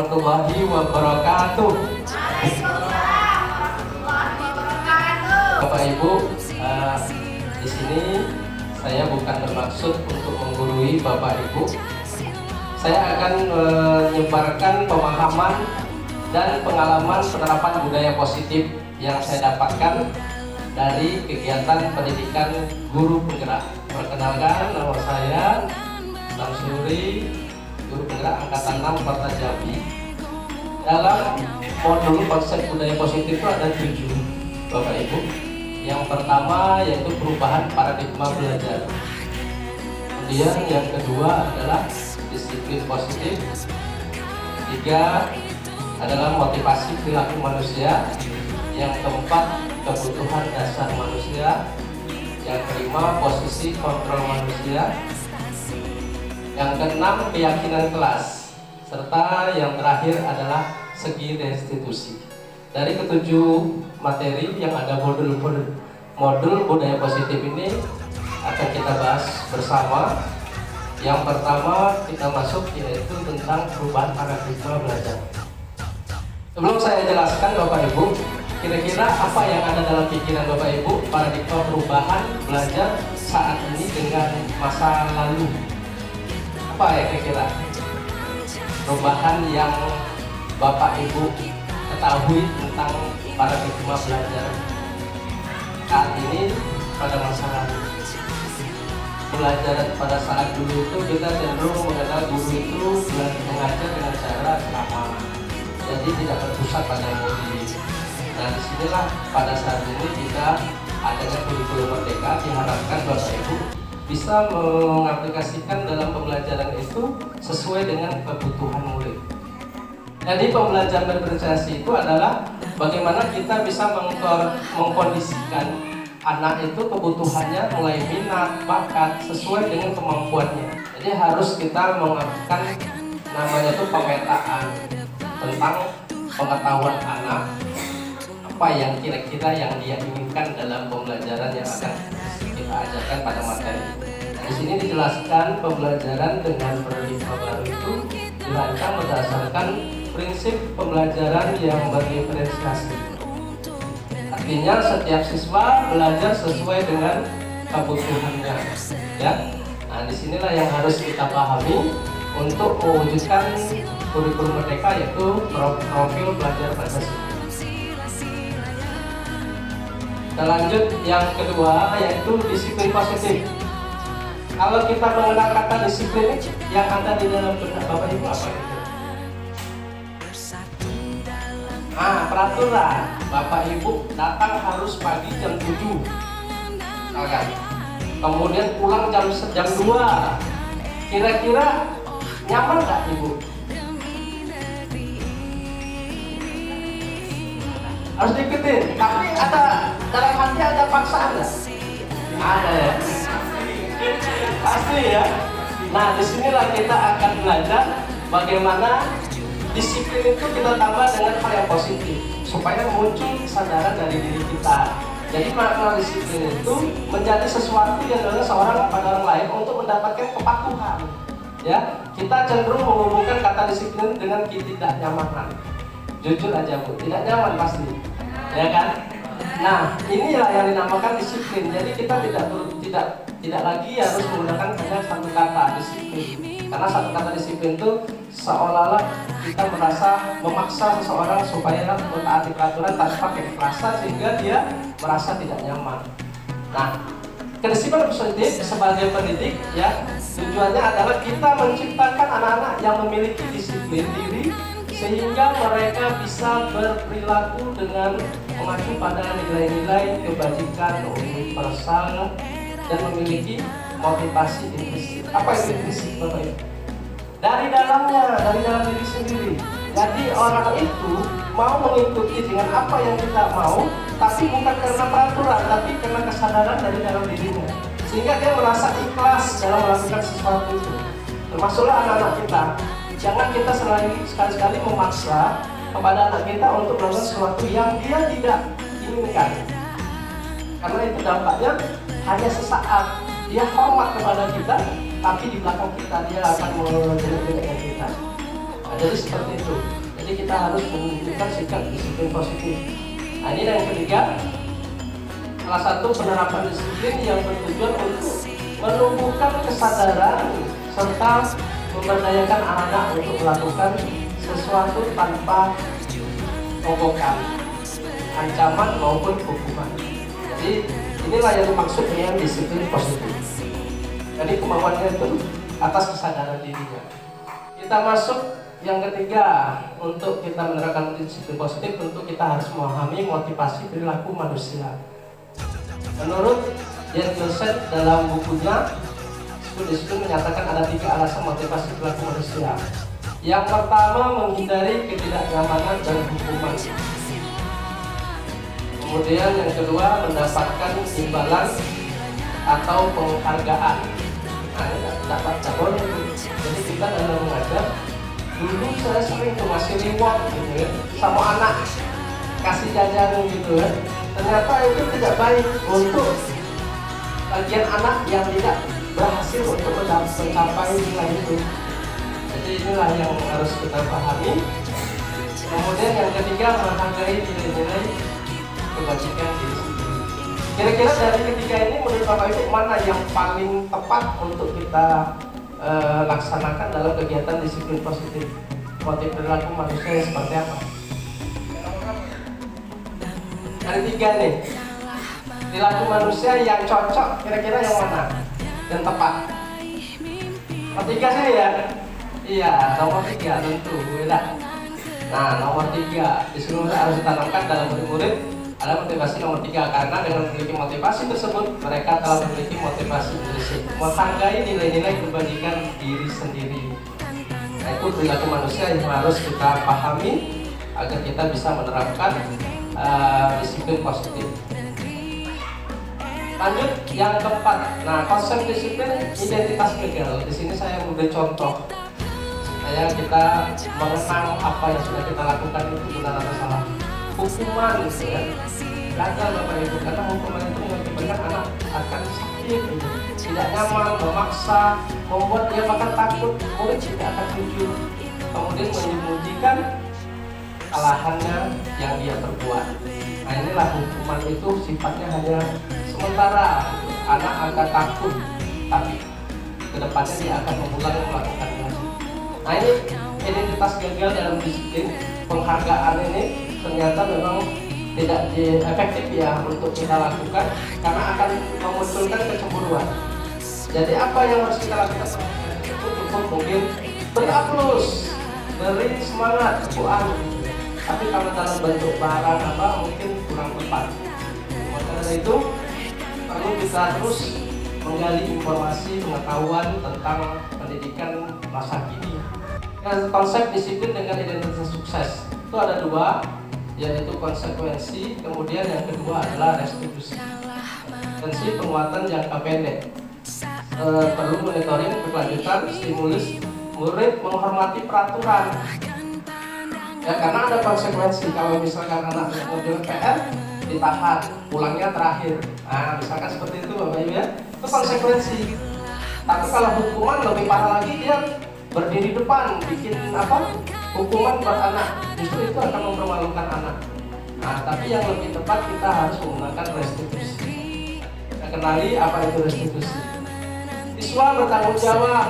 warahmatullahi wabarakatuh. Waalaikumsalam warahmatullahi wabarakatuh. Bapak Ibu, di sini saya bukan bermaksud untuk menggurui Bapak Ibu. Saya akan menyebarkan pemahaman dan pengalaman penerapan budaya positif yang saya dapatkan dari kegiatan pendidikan guru penggerak. Perkenalkan, nama saya Samsuri, guru penggerak angkatan 6 Kota Jambi. Dalam modul konsep budaya positif itu ada 7, Bapak Ibu. Yang pertama yaitu perubahan paradigma belajar. Kemudian yang kedua adalah disiplin positif. Ketiga adalah motivasi perilaku manusia. Yang keempat, kebutuhan dasar manusia. Yang kelima, posisi kontrol manusia. Yang keenam, keyakinan kelas. Serta yang terakhir adalah segi restitusi. Dari ketujuh materi yang ada modul budaya positif ini akan kita bahas bersama. Yang pertama kita masuk yaitu tentang perubahan paradigma belajar. Sebelum saya jelaskan Bapak Ibu, kira-kira apa yang ada dalam pikiran Bapak Ibu paradigma perubahan belajar saat ini dengan masa lalu? Apa ya kira-kira perubahan yang Bapak Ibu ketahui tentang paradigma belajar saat ini pada masa lalu? Belajar pada saat dulu itu kita cenderung mengenal guru itu mengajar dengan cara ceramah, jadi tidak berpusat pada murid. Nah, disinilah pada saat ini kita adanya kurikulum merdeka, diharapkan Bapak Ibu bisa mengaplikasikan dalam pembelajaran itu sesuai dengan kebutuhan murid. Jadi pembelajaran berprestasi itu adalah bagaimana kita bisa mengkondisikan anak itu kebutuhannya mulai minat, bakat sesuai dengan kemampuannya. Jadi harus kita melakukan namanya itu pemetaan tentang pengetahuan anak, apa yang kira-kira yang dia inginkan dalam pembelajaran yang akan kita ajarkan pada materi. Di sini dijelaskan pembelajaran dengan paradigma baru itu dirancang berdasarkan prinsip pembelajaran yang berdiferensiasi. Artinya setiap siswa belajar sesuai dengan kebutuhannya, ya. Nah, disinilah yang harus kita pahami untuk mewujudkan kurikulum merdeka, yaitu profil belajar Pancasila. Kita lanjut yang kedua yaitu disiplin positif. Kalau kita mengenal kata disiplin yang ada di dalam benak Bapak Ibu apa itu? Peraturan. Bapak Ibu datang harus pagi jam 7 misalkan. Kemudian pulang jam 2. Kira-kira nyaman nggak Ibu? Harus diikutin. Tapi ada dalam hati ada paksaan nggak? Ada ya. Pasti ya. Nah, disinilah kita akan belajar bagaimana disiplin itu kita tambah dengan hal yang positif supaya muncul kesadaran dari diri kita. Jadi makna disiplin itu menjadi sesuatu yang adalah seorang pada orang lain untuk mendapatkan kepatuhan. Ya, kita cenderung menghubungkan kata disiplin dengan ketidaknyamanan. Jujur aja Bu, tidak nyaman pasti, ya kan? Nah, inilah yang dinamakan disiplin. Jadi kita tidak lagi harus menggunakan hanya satu kata disiplin. Karena satu kata disiplin itu seolah-olah kita merasa memaksa seseorang supaya mentaati peraturan tanpa keikhlasan sehingga dia merasa tidak nyaman. Nah, kedisiplinan positif sebagai pendidik ya tujuannya adalah kita menciptakan anak-anak yang memiliki disiplin diri sehingga mereka bisa berperilaku dengan mengacu pada nilai-nilai kebajikan, universal, dan memiliki motivasi intrinsik. Apa itu intrinsik Bapak Ibu? Dari dalam diri sendiri. Jadi orang itu mau mengikuti dengan apa yang kita mau, tapi bukan karena peraturan, tapi karena kesadaran dari dalam dirinya. Sehingga dia merasa ikhlas dalam melakukan sesuatu itu. Termasuklah anak-anak kita. Jangan kita sekali-sekali memaksa kepada anak kita untuk melakukan sesuatu yang dia tidak inginkan. Karena itu dampaknya hanya sesaat. Dia hormat kepada kita, tapi di belakang kita dia akan menjelek-jelekkan kita. Nah, jadi seperti itu. Jadi kita harus menunjukkan sikap disiplin positif. Nah, ini yang ketiga, salah satu penerapan disiplin yang bertujuan untuk menumbuhkan kesadaran serta memberdayakan anak untuk melakukan sesuatu tanpa mogokan, ancaman maupun hukuman. Jadi inilah yang dimaksud dengan disiplin positif. Jadi kemauannya itu atas kesadaran dirinya. Kita masuk yang ketiga, untuk kita menerapkan disiplin positif tentu kita harus memahami motivasi perilaku manusia. Menurut Jan Joseph dalam bukunya Disiplin menyatakan ada 3 alasan motivasi perilaku manusia. Yang pertama, menghindari ketidaknyamanan dan hukuman. Kemudian yang kedua, mendapatkan imbalan atau penghargaan. Nah, dapat cabur. Jadi kita dalam mengajar, dulu saya sering tuh ngasih reward gitu ya, sama anak, kasih jajan gitu ya. Ternyata itu tidak baik untuk bagian anak yang tidak berhasil untuk mencapai nilai itu. Jadi inilah yang harus kita pahami. Kemudian yang ketiga, menghargai nilai-nilai kebajikan diri sendiri. Kira-kira dari ketiga ini menurut Bapak Ibu mana yang paling tepat untuk kita laksanakan dalam kegiatan disiplin positif? Motif perilaku manusia seperti apa? Dari 3 nih, perilaku manusia yang cocok kira-kira yang mana? Yang tepat? Nomor 3 saya ya? Iya, nomor 3 tentu beda. Nah, nomor 3 disuruh harus ditanamkan dalam murid-murid ada motivasi nomor 3, karena dengan memiliki motivasi tersebut mereka telah memiliki motivasi intrinsik, menghargai nilai-nilai kebajikan diri sendiri. Nah, itu perilaku manusia yang harus kita pahami agar kita bisa menerapkan disiplin positif. Lanjut yang keempat. Nah, konsep disiplin identitas gagal. Di sini saya memberi contoh supaya kita mengenang apa yang sudah kita lakukan itu benar atau salah. Hukuman gitu ya, gagal Bapak Ibu, karena hukuman itu mengakibatkan anak akan sakit, gitu. Tidak nyaman, memaksa, membuat dia bahkan takut, murid tidak akan jujur, kemudian menyembunyikan kesalahannya yang dia perbuat. Nah, inilah hukuman itu sifatnya hanya sementara, anak akan takut, tapi kedepannya dia akan mengulang melakukan lagi. Nah, ini identitas gagal dalam disiplin. Penghargaan ini ternyata memang tidak efektif ya untuk kita lakukan, karena akan memunculkan kecemburuan. Jadi apa yang harus kita lakukan? Cukup mungkin beri aplaus, beri semangat, bukan. Tapi kalau dalam bentuk barang apa mungkin kurang tepat. Maka dari itu perlu kita terus menggali informasi, pengetahuan tentang pendidikan masa kini. Konsep disiplin dengan identitas sukses itu ada 2, yaitu konsekuensi, kemudian yang kedua adalah restitusi. Konsekuensi penguatan jangka pendek, perlu monitoring berkelanjutan, stimulus murid menghormati peraturan. Ya, karena ada konsekuensi. Kalau misalkan anak mengerjakan PR ditahan, pulangnya terakhir. Nah, misalkan seperti itu Bapak Ibu ya, itu konsekuensi. Tapi kalau hukuman lebih parah lagi, dia berdiri depan bikin hukuman buat anak, justru itu akan mempermalukan anak. Nah, tapi yang lebih tepat kita harus menggunakan restitusi. Kita kenali apa itu restitusi. Siswa bertanggung jawab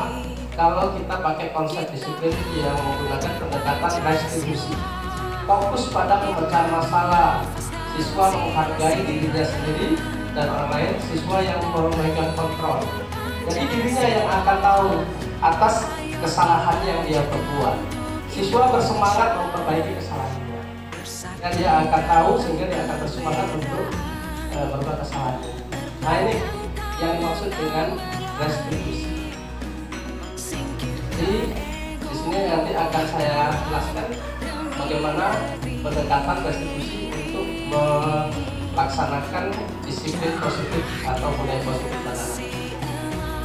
kalau kita pakai konsep disiplin yang menggunakan pendekatan restitusi. Fokus pada pemecahan masalah. Siswa menghargai dirinya sendiri dan orang lain. Siswa yang memegang kontrol. Jadi dirinya yang akan tahu atas kesalahan yang dia perbuat. Siswa bersemangat memperbaiki kesalahannya, dan dia akan tahu sehingga dia akan bersemangat untuk berbuat kesalahan. Nah, ini yang dimaksud dengan restitusi. Jadi di sini nanti akan saya jelaskan bagaimana pendekatan restitusi untuk melaksanakan disiplin positif atau budaya positif pada anak.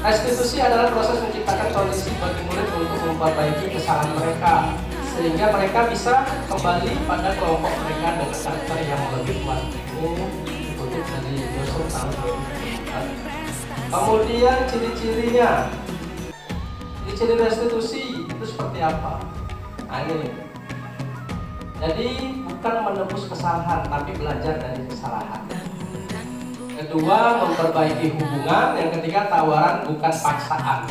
Restitusi adalah proses menciptakan kondisi bagi murid untuk memperbaiki kesalahan mereka, sehingga mereka bisa kembali pada kelompok mereka dengan karakter yang lebih kuat. Ini dikutip dari Yosef tahun 2004. Kemudian ciri-cirinya, ciri-ciri restitusi itu seperti apa? Nah, ini Jadi bukan menebus kesalahan, tapi belajar dari kesalahan. Kedua, memperbaiki hubungan. Yang ketiga, tawaran bukan paksaan.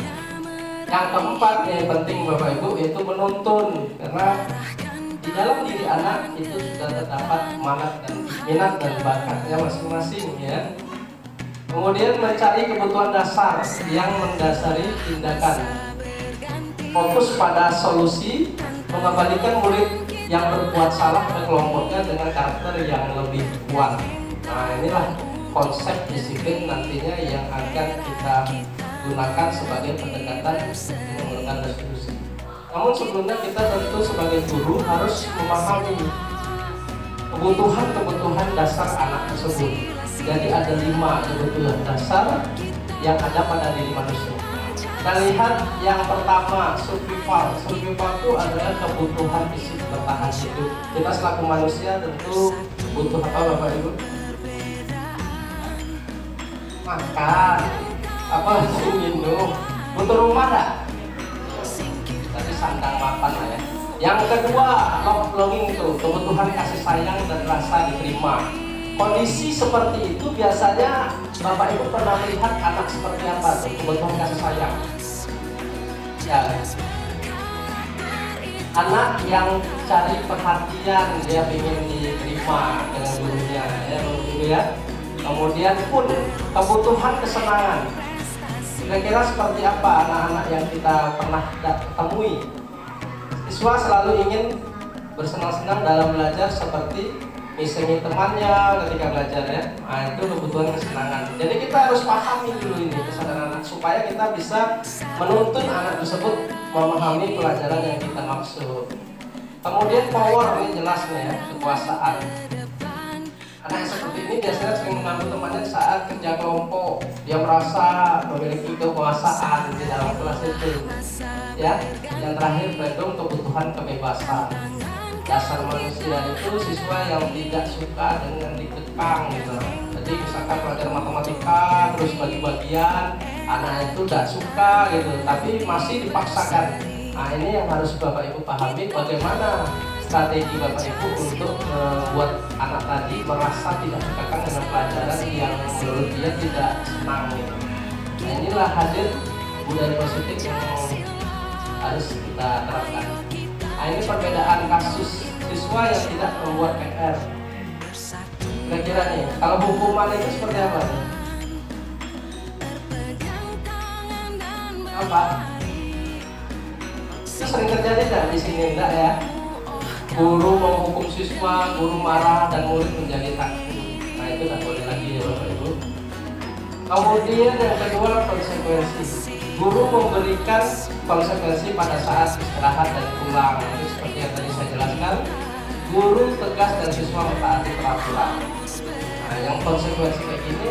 Yang keempat, yang penting Bapak Ibu, yaitu menuntun. Karena di dalam diri anak itu sudah terdapat minat dan bakatnya masing-masing, ya. Kemudian mencari kebutuhan dasar yang mendasari tindakan. Fokus pada solusi, mengembalikan murid yang berbuat salah ke kelompoknya dengan karakter yang lebih kuat. Nah, inilah konsep disiplin nantinya yang akan kita gunakan sebagai pendekatan menggunakan restitusi. Namun sebelumnya kita tentu sebagai guru harus memahami kebutuhan dasar anak tersebut. Jadi ada 5 kebutuhan dasar yang ada pada diri manusia. Kita lihat yang pertama, survival. Survival itu adalah kebutuhan fisik bertahan hidup. Kita selaku manusia tentu butuh apa Bapak Ibu? Makan, minum, butuh rumah enggak? Tadi sandang mapan lah ya. Yang kedua, longing itu kebutuhan kasih sayang dan rasa diterima. Kondisi seperti itu biasanya Bapak Ibu pernah melihat anak seperti apa tuh, kebutuhan kasih sayang? Ya, anak yang cari perhatian, dia ingin diterima dengan gurunya, ya. Kemudian pun kebutuhan kesenangan. Kira-kira seperti apa anak-anak yang kita pernah temui? Siswa selalu ingin bersenang-senang dalam belajar seperti misalnya temannya ketika belajar, ya. Nah, itu kebutuhan kesenangan. Jadi kita harus pahami dulu ini kesadaran anak supaya kita bisa menuntun anak tersebut memahami pelajaran yang kita maksud. Kemudian power, ini jelasnya ya, kekuasaan. Anak yang seperti ini biasanya sering mengambil temannya saat kerja kelompok. Dia merasa memiliki kekuasaan di dalam kelas itu, ya. Yang terakhir, freedom, kebutuhan kebebasan. Dasar manusia itu siswa yang tidak suka dengan dikekang, gitu. Jadi misalkan pelajaran matematika terus bagi-bagian, anak itu tidak suka gitu, tapi masih dipaksakan. Nah, ini yang harus Bapak Ibu pahami, bagaimana strategi Bapak Ibu untuk membuat anak tadi merasa tidak dikekang dengan pelajaran yang menurut dia tidak senang, gitu. Nah, inilah hadir budaya positif yang harus kita terapkan. Nah, ini perbedaan kasus siswa yang tidak membuat PR. Kira-kira nih, kalau hukuman itu seperti apa nih? Apa? Itu sering terjadi nggak di sini, enggak ya? Guru menghukum siswa, guru marah dan murid menjadi takut. Nah, itu tidak boleh lagi ya Bapak Ibu. Kemudian yang kedua, konsekuensi. Guru memberikan konsekuensi pada saat istirahat dan pulang. Itu seperti yang tadi saya jelaskan. Guru tegas dan siswa mentaati peraturan. Nah, yang konsekuensi kayak gini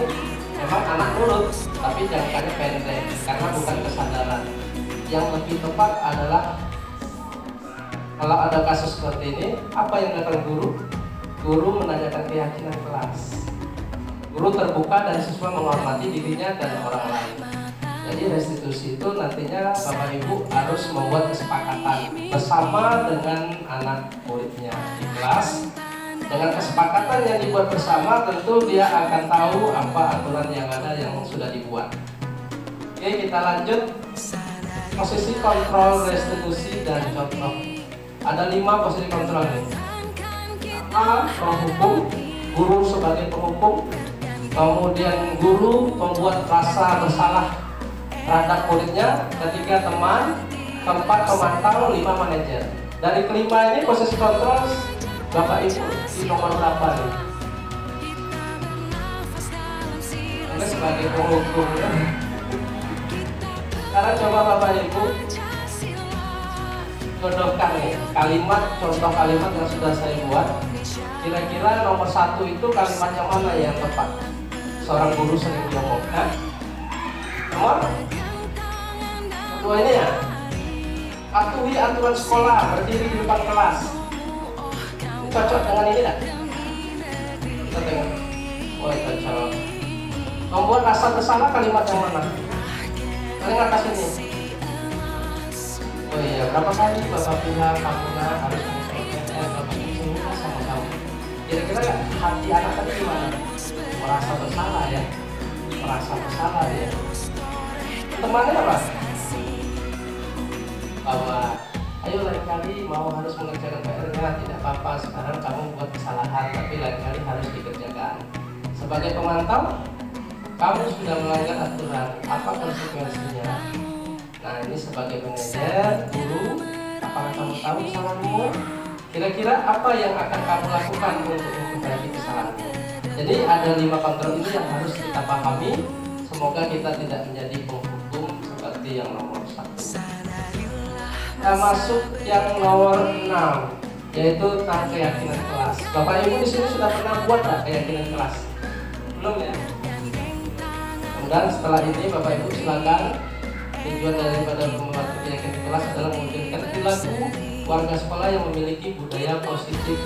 memang anak nurut, tapi jangkanya pendek karena bukan kesadaran. Yang lebih tepat adalah kalau ada kasus seperti ini, apa yang dilakukan guru? Guru menanyakan keyakinan kelas. Guru terbuka dan siswa menghormati dirinya dan orang lain. Jadi restitusi itu nantinya Bapak Ibu harus membuat kesepakatan bersama dengan anak muridnya di kelas. Dengan kesepakatan yang dibuat bersama, tentu dia akan tahu apa aturan yang ada yang sudah dibuat. Oke, kita lanjut. Posisi kontrol, restitusi, dan contoh. Ada 5 posisi kontrol nih. A. Penghukum, guru sebagai penghukum. Kemudian guru membuat rasa bersalah terhadap muridnya. Ketiga, teman. Keempat, pemantau. 5, manajer. Dari kelima ini posisi kontrol Bapak Ibu di nomor berapa nih? Ini sebagai penghukum ya. Sekarang coba Bapak Ibu jodohkan nih kalimat, contoh kalimat yang sudah saya buat. Kira-kira nomor 1 itu kalimat yang mana yang tepat? Seorang guru sering diomongkan. Nomor 2 ini ya. Patuhi aturan sekolah, berdiri di depan kelas. Ini cocok dengan ini tak? Kita tengok. Oh, cocok. Membuat rasa bersalah, kalimat yang mana? Paling atas ini. Oh iya, berapa kali Bapak bilang kamu harus mengusulkan Bapak ini? Kira-kira hati anak tadi gimana? Merasa bersalah ya, merasa bersalah ya. Temannya apa? Bahwa ayo lain kali mau harus mengerjakan PR-nya, tidak apa-apa, sekarang kamu buat kesalahan, tapi lain kali harus dikerjakan. Sebagai pemantau, kamu sudah melanggar aturan, apa konsekuensinya? Nah, ini sebagai manajer, guru, apakah kamu tahu kesalahanmu? Kira-kira apa yang akan kamu lakukan untuk memperbaiki kesalahanmu? Jadi ada 5 kontrol ini yang harus kita pahami. Semoga kita tidak menjadi penghukum seperti yang nomor 1. Nah, masuk yang nomor 6, yaitu tentang keyakinan kelas. Bapak Ibu di sini sudah pernah buat nggak keyakinan kelas? Belum ya? Kemudian setelah ini Bapak Ibu silakan. Tujuan daripada pembuat keyakinan kelas adalah mewujudkan perilaku warga sekolah yang memiliki budaya positif.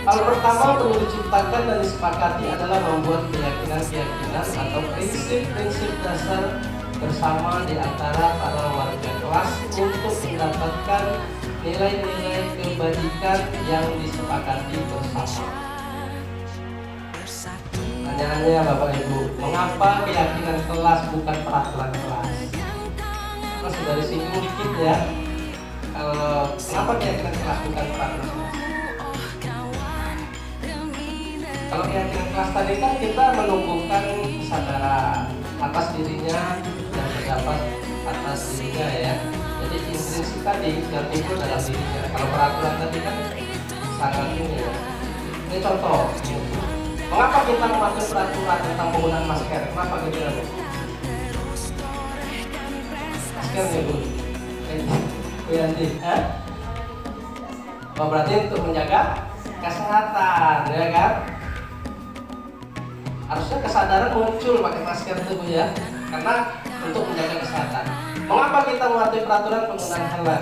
Hal pertama perlu diciptakan dan disepakati adalah membuat keyakinan-keyakinan atau prinsip-prinsip dasar bersama di antara para warga kelas untuk mendapatkan nilai-nilai kebajikan yang disepakati bersama. Pertanyaannya Bapak Ibu, mengapa keyakinan kelas bukan peraturan kelas? Kita sudah disinggung dikit ya. Kenapa keyakinan kelas bukan peraturan kelas? Kalau keyakinan kelas tadi kan kita menumbuhkan kesadaran atas dirinya dan pendapat atas dirinya ya. Jadi intrinsik tadi yang timbul dalam dirinya. Kalau peraturan tadi kan sangat ini ya. Ini contoh. Mengapa kita memakai peraturan tentang penggunaan masker? Kenapa kita masker nih Bu? Bu Yanti, oh, berarti untuk menjaga kesehatan, ya kan? Harusnya kesadaran muncul pakai masker itu Bu ya, karena untuk menjaga kesehatan. Mengapa kita mematuhi peraturan penggunaan helm?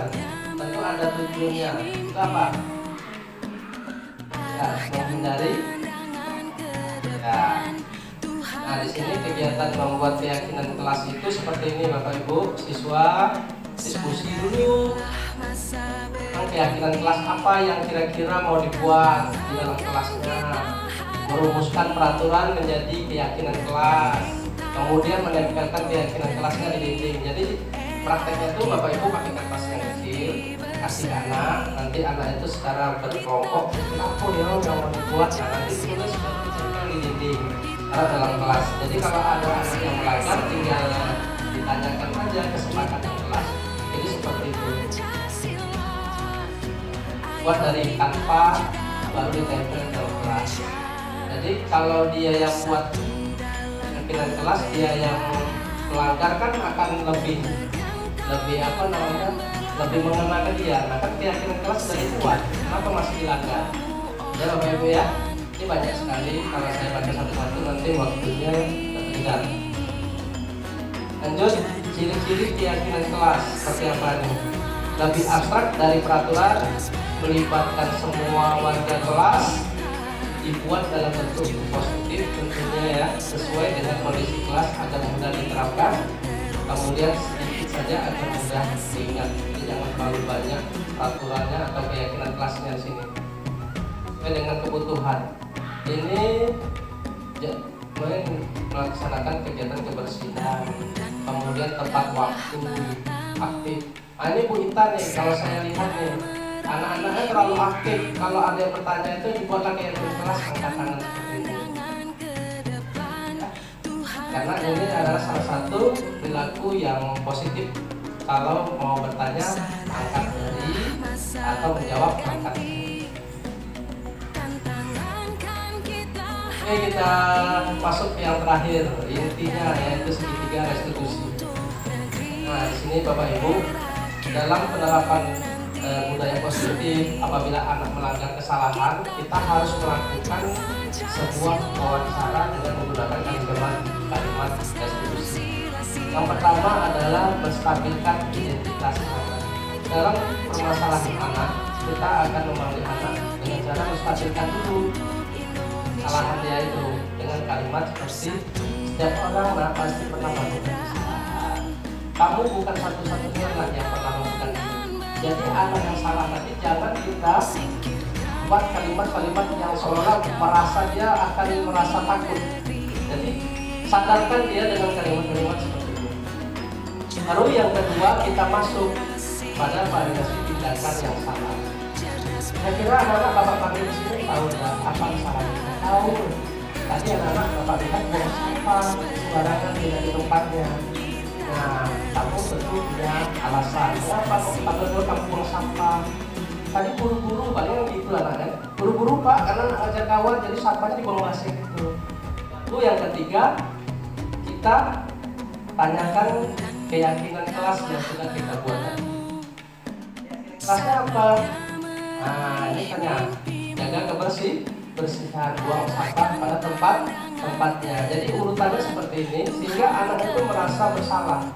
Tentu ada tujuannya. Itu apa? Ya, menghindari. Ya. Nah, di sini kegiatan membuat keyakinan kelas itu seperti ini Bapak Ibu, siswa diskusi dulu tentang keyakinan kelas apa yang kira-kira mau dibuat di dalam kelasnya, merumuskan peraturan menjadi keyakinan kelas, kemudian menempelkan keyakinan kelasnya di dinding. Jadi prakteknya itu Bapak Ibu pakai kertas yang kecil, kasih anak, nanti anak itu secara berkelompok apa ya yang mau dibuat, nah nanti tulis di dinding dalam kelas. Jadi kalau ada anak yang melanggar tinggal ditanyakan saja kesepakatan kelas. Jadi seperti itu. Buat dari kanva baru ditempel dalam kelas. Jadi kalau dia yang buat keyakinan kelas, dia yang melanggar kan akan lebih apa namanya, lebih mengena ke dia. Nah kan keyakinan kelas sudah dibuat, kenapa masih dilanggar? Ya Bapak Ibu ya, ini banyak sekali. Kalau saya baca satu-satu nanti waktunya tertinggal. Lanjut, ciri-ciri keyakinan kelas seperti apa nih? Lebih abstrak dari peraturan, melibatkan semua warga kelas, dibuat dalam bentuk positif tentunya ya, sesuai dengan kondisi kelas agar mudah diterapkan, kemudian sedikit saja agar mudah diingat. Jadi jangan terlalu banyak peraturannya atau keyakinan kelasnya di sini. Sesuai dengan kebutuhan. Ini melaksanakan kegiatan kebersihan, kemudian tepat waktu, aktif. Nah ini Bu Ita nih, kalau saya lihat nih, anak-anaknya terlalu aktif. Kalau ada yang bertanya itu dibuatlah kayak kelas angkat tangan seperti ini. Ya. Karena ini adalah salah satu perilaku yang positif. Kalau mau bertanya angkat jari atau menjawab angkat jari. Oke, kita masuk ke yang terakhir, intinya yaitu segitiga restitusi. Nah di sini Bapak Ibu, dalam penerapan budaya positif, apabila anak melanggar kesalahan, kita harus melakukan sebuah wawancara dengan menggunakan kalimat restitusi. Yang pertama adalah menstabilkan identitas anak. Dalam permasalahan anak, kita akan memanggil anak dengan cara menstabilkan dulu kesalahan dia itu dengan kalimat seperti, setiap orang pasti pernah melakukan kesalahan. Kamu bukan satu-satunya anak yang pernah melakukan itu. Jadi apa yang salah nanti jangan kita membuat kalimat-kalimat yang seolah dia akan merasa takut. Jadi sadarkan dia dengan kalimat-kalimat seperti itu. Lalu yang kedua, kita masuk pada validasi tindakan yang salah. Saya kira anak-anak Bapak panggil di sini tahu nggak apa salahnya? Tahu. Tadi anak-anak Bapak lihat buang sampah sembarangan tidak di tempatnya. Nah, kamu tentu punya alasan. Kenapa kok kita berdua kamu buang sampah? Tadi buru-buru, paling gitu anaknya. Buru-buru Pak, karena ajak kawan jadi sampahnya dibuang masih gitu. Lalu yang ketiga, kita tanyakan keyakinan kelas yang sudah kita buat tadi. Kelasnya apa? Nah, ini tanya, jaga kebersihan, buang sampah pada tempatnya. Jadi urutannya seperti ini, sehingga anak itu merasa bersalah.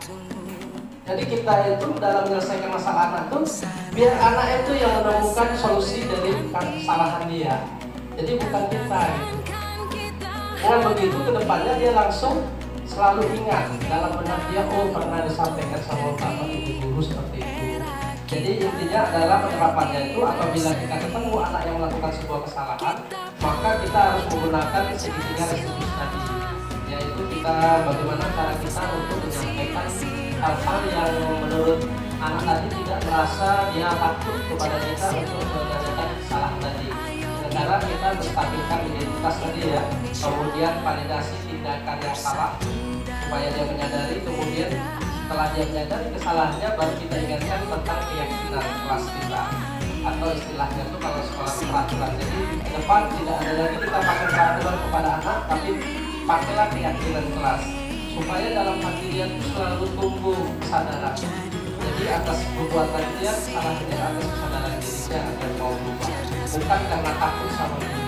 Jadi kita itu dalam menyelesaikan masalah anak itu, biar anak itu yang menemukan solusi dari kesalahan dia. Jadi bukan kita gitu. Dengan begitu kedepannya dia langsung selalu ingat dalam benak dia, oh pernah disampaikan sama bapak ibu guru seperti itu. Jadi intinya adalah penerapannya itu apabila kita ketemu anak yang melakukan sebuah kesalahan, maka kita harus menggunakan segitiga restitusi tadi, yaitu kita bagaimana cara kita untuk menyampaikan hal-hal yang menurut anak tadi tidak merasa dia takut kepada kita untuk menyampaikan kesalahan tadi. Cara kita menstabilkan identitas tadi ya, kemudian validasi tindakan yang salah supaya dia menyadari, kemudian setelah dia menyadari kesalahannya baru kita ingatkan tentang keyakinan kelas kita, atau istilahnya itu kalau sekolah peraturan. Jadi ke depan tidak ada lagi kita pakai peraturan kepada anak, tapi pakailah keyakinan kelas supaya dalam hati dia itu selalu tumbuh kesadaran. Jadi atas perbuatan dia, salahnya atas kesadaran dirinya akan mau berubah, bukan karena takut sama diri.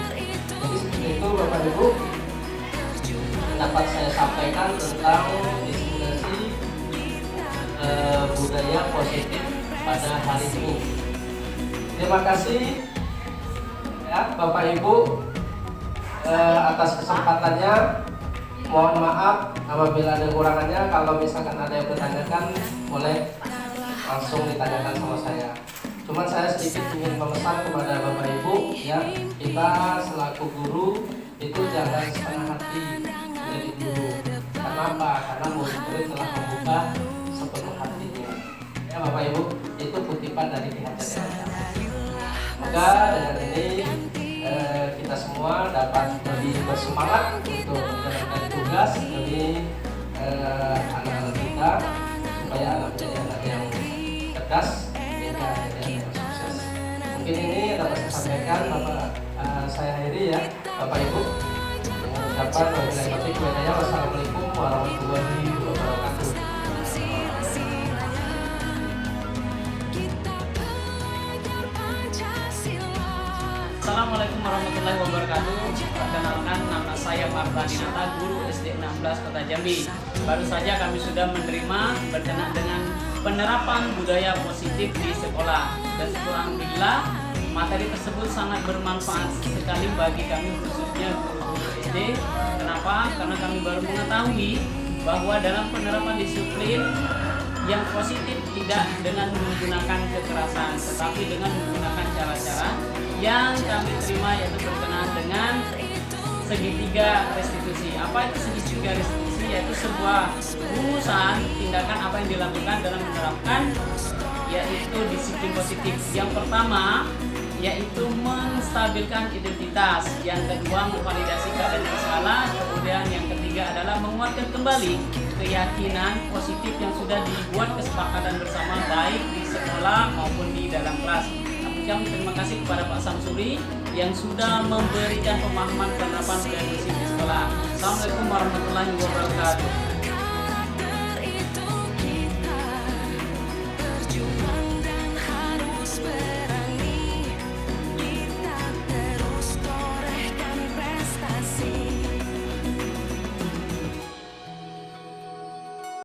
Jadi seperti itu Bapak Ibu, dapat saya sampaikan tentang diskriminasi budaya positif pada hari ini. Terima kasih ya Bapak Ibu atas kesempatannya. Mohon maaf apabila ada kekurangannya. Kalau misalkan ada yang bertanyakan, boleh langsung ditanyakan sama saya. Cuman saya sedikit ingin memesan kepada Bapak Ibu ya, kita selaku guru itu jangan setengah hati menjadi guru. Kenapa? Karena murid telah membuka sepenuh hatinya. Ya Bapak Ibu, itu kutipan dari Ki Hajar Dewantara. Semoga dengan ini kita semua dapat lebih bersemangat untuk menjalankan tugas demi anak-anak kita, supaya anak menjadi anak yang cerdas sehingga menjadi anak yang sukses. Mungkin ini yang dapat saya sampaikan. Saya akhiri ya Bapak Ibu dengan ucapan wabillahi taufiq wal hidayah. Wassalamualaikum warahmatullahi wabarakatuh. Assalamualaikum warahmatullahi wabarakatuh. Perkenalkan, nama saya Marta Dinata, guru SD 16 Kota Jambi. Baru saja kami sudah menerima berkenaan dengan penerapan budaya positif di sekolah. Dan alhamdulillah materi tersebut sangat bermanfaat sekali bagi kami, khususnya guru-guru SD. Kenapa? Karena kami baru mengetahui bahwa dalam penerapan disiplin yang positif tidak dengan menggunakan kekerasan, tetapi dengan menggunakan cara-cara yang kami terima, yaitu berkenaan dengan segitiga restitusi. Apa itu segitiga restitusi? Yaitu sebuah rumusan tindakan apa yang dilakukan dalam menerapkan yaitu disiplin positif. Yang pertama yaitu menstabilkan identitas, yang kedua memvalidasi keadaan yang salah, kemudian yang ketiga adalah menguatkan kembali keyakinan positif yang sudah dibuat kesepakatan bersama baik di sekolah maupun di dalam kelas. Kami terima kasih kepada Pak Samsuri yang sudah memberikan pemahaman penerapan budaya bersih di sekolah. Assalamualaikum warahmatullahi wabarakatuh.